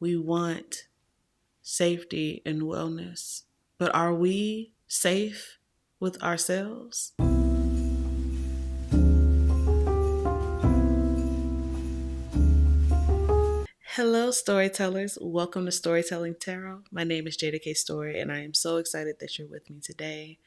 We want safety and wellness. But are we safe with ourselves? Hello, storytellers. Welcome to Storytelling Tarot. My name is Jeida K, and I am so excited that you're with me today.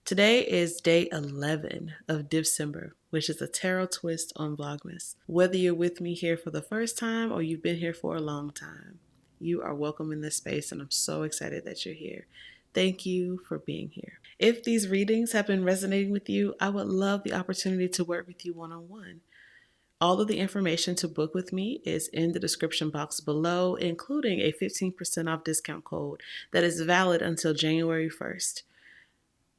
Today is day 11 of Divcember, which is a tarot twist on Vlogmas. Whether you're with me here for the first time or you've been here for a long time, you are welcome in this space, and I'm so excited that you're here. Thank you for being here. If these readings have been resonating with you, I would love the opportunity to work with you one-on-one. All of the information to book with me is in the description box below, including a 15% off discount code that is valid until January 1st.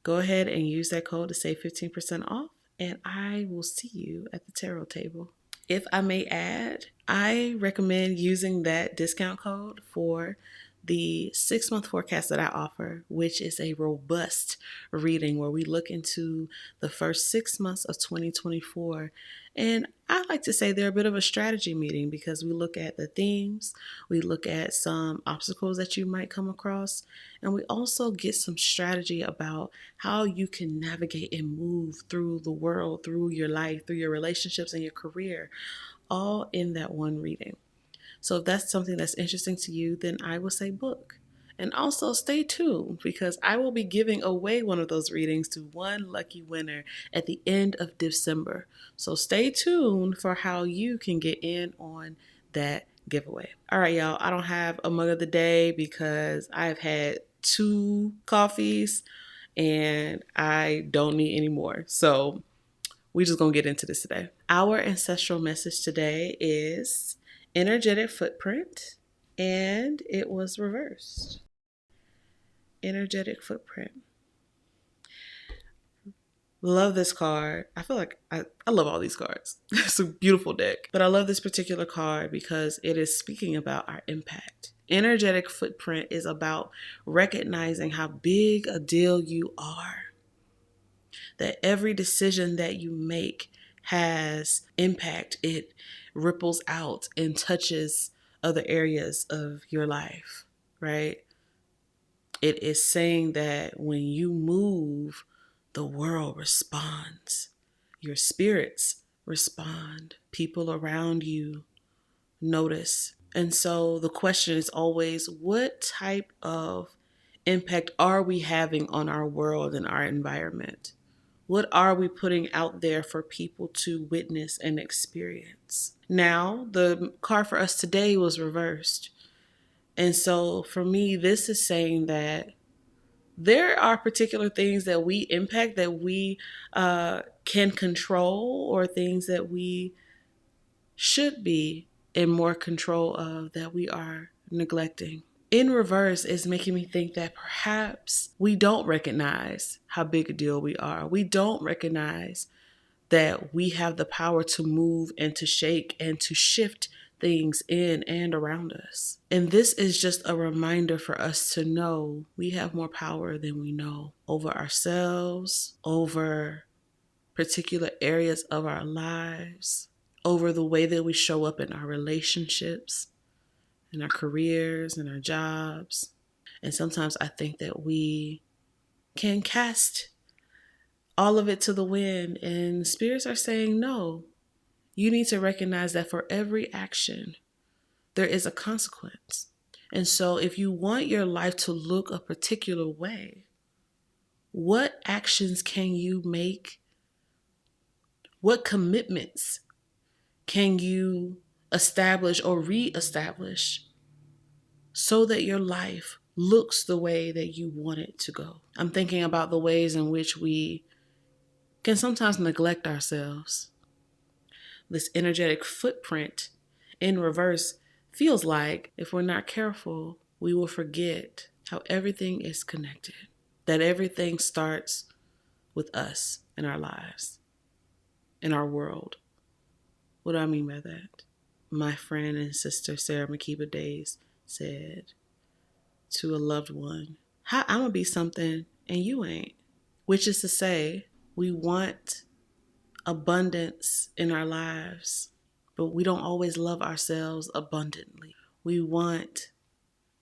Go ahead and use that code to save 15% off, and I will see you at the tarot table. If I may add, I recommend using that discount code for the 6-month forecast that I offer, which is a robust reading where we look into the first 6 months of 2024. And I like to say they're a bit of a strategy meeting because we look at the themes, we look at some obstacles that you might come across, and we also get some strategy about how you can navigate and move through the world, through your life, through your relationships and your career, all in that one reading. So if that's something that's interesting to you, then I will say book. And also stay tuned because I will be giving away one of those readings to one lucky winner at the end of December. So stay tuned for how you can get in on that giveaway. All right, y'all, I don't have a mug of the day because I've had 2 coffees and I don't need any more. So we're just gonna get into this today. Our ancestral message today is energetic footprint, and it was reversed. Energetic footprint. Love this card. I feel like I love all these cards. It's a beautiful deck. But I love this particular card because it is speaking about our impact. Energetic footprint is about recognizing how big a deal you are. That every decision that you make has impact. It ripples out and touches other areas of your life, right? It is saying that when you move, the world responds. Your spirits respond. People around you notice. And so the question is always, what type of impact are we having on our world and our environment? What are we putting out there for people to witness and experience? Now, the card for us today was reversed. And so for me, this is saying that there are particular things that we impact that we can control, or things that we should be in more control of that we are neglecting. In reverse is making me think that perhaps we don't recognize how big a deal we are. We don't recognize that we have the power to move and to shake and to shift things in and around us. And this is just a reminder for us to know we have more power than we know over ourselves, over particular areas of our lives, over the way that we show up in our relationships, in our careers, in our jobs. And sometimes I think that we can cast all of it to the wind, and spirits are saying, no, you need to recognize that for every action, there is a consequence. And so if you want your life to look a particular way, what actions can you make? What commitments can you establish or reestablish so that your life looks the way that you want it to go? I'm thinking about the ways in which we can sometimes neglect ourselves. This energetic footprint in reverse feels like if we're not careful, we will forget how everything is connected, that everything starts with us in our lives, in our world. What do I mean by that? My friend and sister Sarah Makiba Days said to a loved one, how I'm gonna be something and you ain't. Which is to say, we want abundance in our lives, but we don't always love ourselves abundantly. We want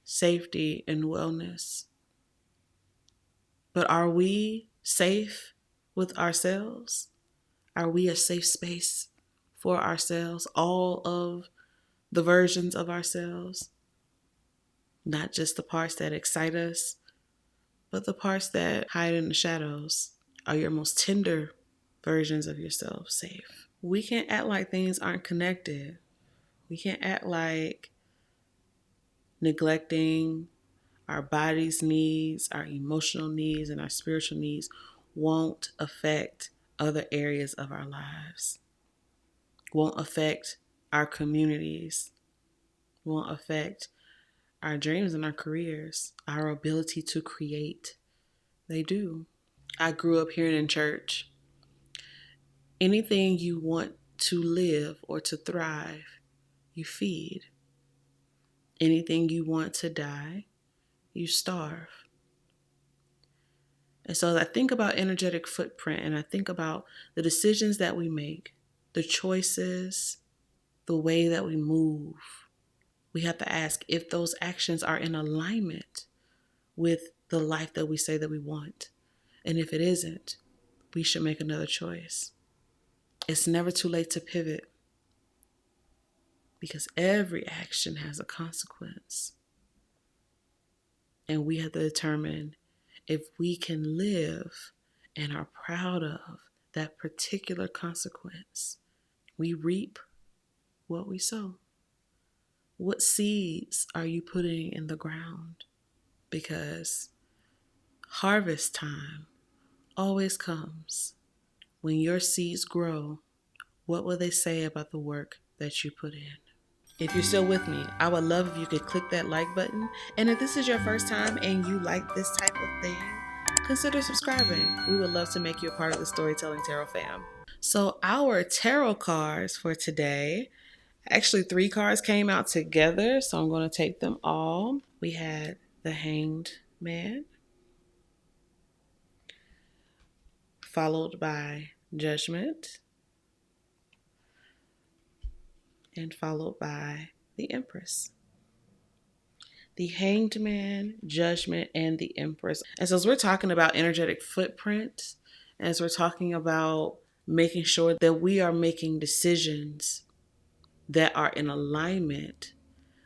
safety and wellness. But are we safe with ourselves? Are we a safe space for ourselves? All of the versions of ourselves, not just the parts that excite us, but the parts that hide in the shadows. Are your most tender versions of yourself safe? We can't act like things aren't connected. We can't act like neglecting our body's needs, our emotional needs, and our spiritual needs won't affect other areas of our lives, won't affect our communities, won't affect our dreams and our careers, our ability to create. They do. I grew up hearing in church, anything you want to live or to thrive, you feed. Anything you want to die, you starve. And so I think about energetic footprint, and I think about the decisions that we make, the choices, the way that we move. We have to ask if those actions are in alignment with the life that we say that we want. And if it isn't, we should make another choice. It's never too late to pivot, because every action has a consequence. And we have to determine if we can live and are proud of that particular consequence. We reap what we sow. What seeds are you putting in the ground? Because harvest time always comes. When your seeds grow, what will they say about the work that you put in? If you're still with me, I would love if you could click that like button. And if this is your first time and you like this type of thing, consider subscribing. We would love to make you a part of the Storytelling Tarot fam. So our tarot cards for today, actually 3 cards came out together, so I'm going to take them all. We had the Hanged Man, followed by Judgment, and followed by the Empress. The Hanged Man, Judgment, and the Empress. And so as we're talking about energetic footprint, as we're talking about making sure that we are making decisions that are in alignment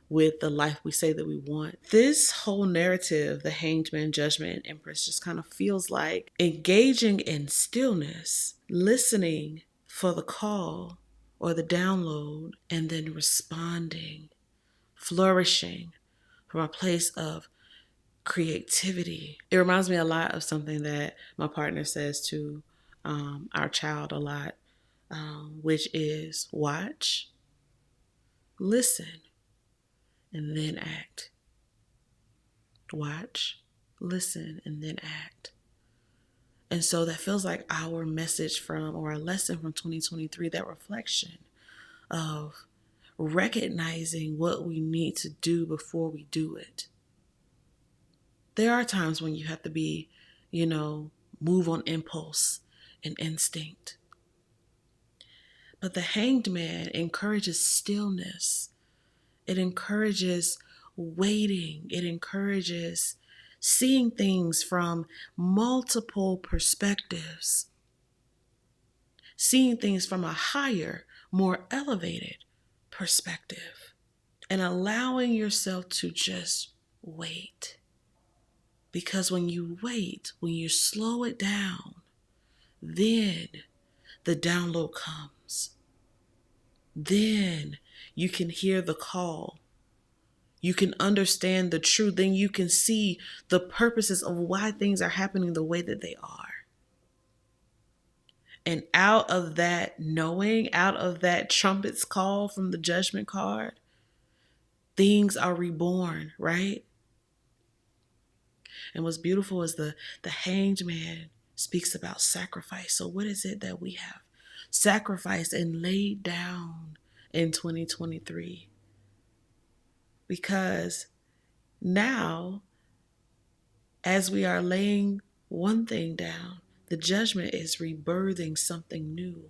with the life we say that we want. This whole narrative, the Hanged Man, Judgment, and Empress, just kind of feels like engaging in stillness, listening for the call or the download, and then responding, flourishing from a place of creativity. It reminds me a lot of something that my partner says to our child a lot, which is watch, listen, and then act. Watch, listen, and then act. And so that feels like our message from, or our lesson from 2023, that reflection of recognizing what we need to do before we do it. There are times when you have to be, move on impulse and instinct. But the Hanged Man encourages stillness. It encourages waiting. It encourages seeing things from multiple perspectives. Seeing things from a higher, more elevated perspective. And allowing yourself to just wait. Because when you wait, when you slow it down, then the download comes. Then you can hear the call. You can understand the truth. Then you can see the purposes of why things are happening the way that they are. And out of that knowing, out of that trumpet's call from the Judgment card, things are reborn, right? And what's beautiful is the Hanged Man speaks about sacrifice. So what is it that we have sacrificed and laid down in 2023? Because now, as we are laying one thing down, the Judgment is rebirthing something new.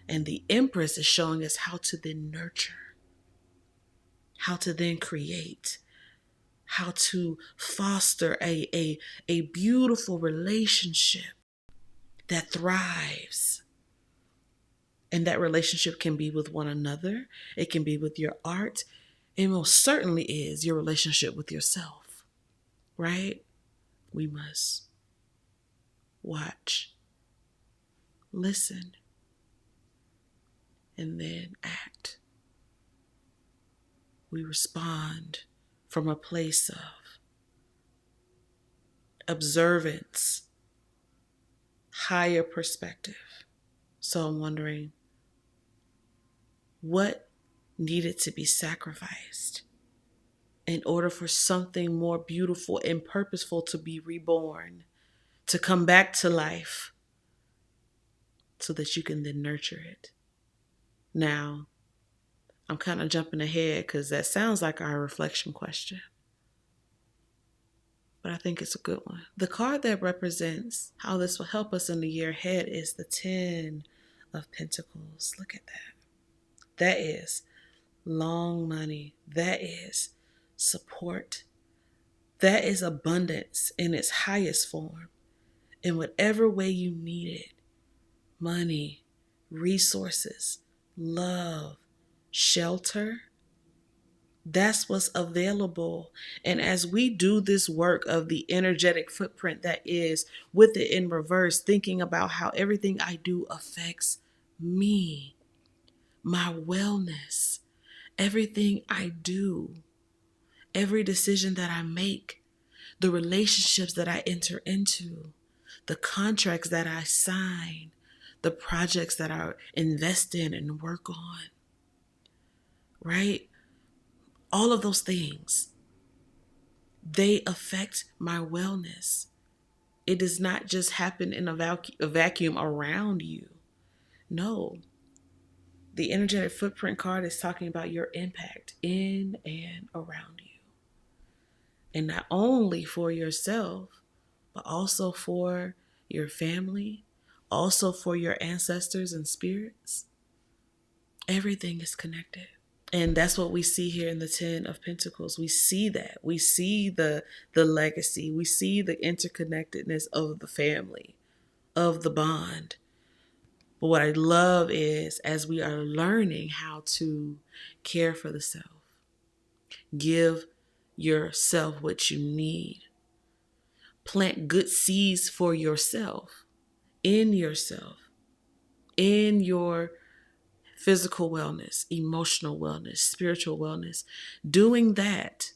And the Empress is showing us how to then nurture, how to then create, how to foster a beautiful relationship that thrives. And that relationship can be with one another. It can be with your art. It most certainly is your relationship with yourself, right? We must watch, listen, and then act. We respond from a place of observance, higher perspective. So I'm wondering, what needed to be sacrificed in order for something more beautiful and purposeful to be reborn, to come back to life, so that you can then nurture it? Now, I'm kind of jumping ahead because that sounds like our reflection question, but I think it's a good one. The card that represents how this will help us in the year ahead is the 10 of Pentacles. Look at that. That is long money. That is support. That is abundance in its highest form. In whatever way you need it. Money, resources, love, shelter. That's what's available. And as we do this work of the energetic footprint that is with it in reverse, thinking about how everything I do affects me, my wellness, everything I do, every decision that I make, the relationships that I enter into, the contracts that I sign, the projects that I invest in and work on, right? All of those things, they affect my wellness. It does not just happen in a vacuum around you. No. The energetic footprint card is talking about your impact in and around you. And not only for yourself, but also for your family, also for your ancestors and spirits. Everything is connected. And that's what we see here in the 10 of Pentacles. We see that. We see the legacy. We see the interconnectedness of the family, of the bond. But what I love is, as we are learning how to care for the self, give yourself what you need, plant good seeds for yourself, in your physical wellness, emotional wellness, spiritual wellness. Doing that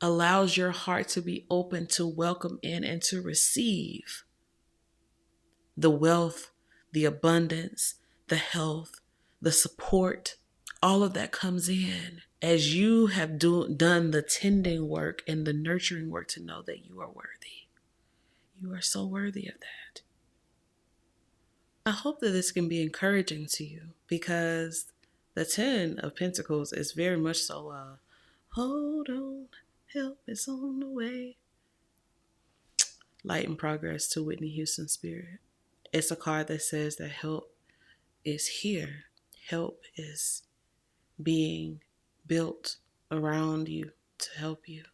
allows your heart to be open to welcome in and to receive the wealth, the abundance, the health, the support. All of that comes in as you have done the tending work and the nurturing work to know that you are worthy. You are so worthy of that. I hope that this can be encouraging to you, because the 10 of Pentacles is very much so hold on, help is on the way. Light and progress to Whitney Houston spirit. It's a card that says that help is here. Help is being built around you to help you.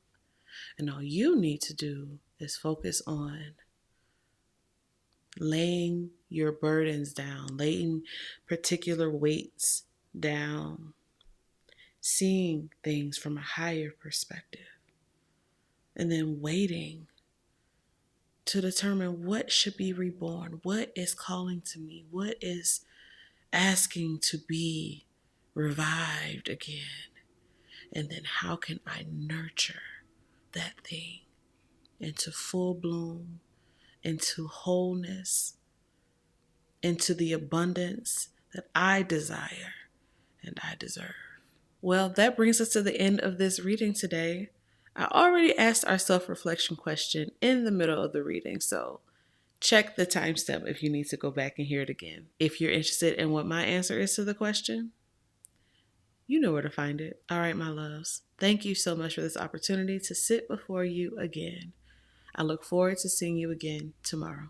And all you need to do is focus on laying your burdens down, laying particular weights down, seeing things from a higher perspective, and then waiting to determine what should be reborn, what is calling to me, what is asking to be revived again, and then how can I nurture that thing into full bloom, into wholeness, into the abundance that I desire and I deserve. Well, that brings us to the end of this reading today. I already asked our self-reflection question in the middle of the reading, so check the timestamp if you need to go back and hear it again. If you're interested in what my answer is to the question, you know where to find it. All right, my loves. Thank you so much for this opportunity to sit before you again. I look forward to seeing you again tomorrow.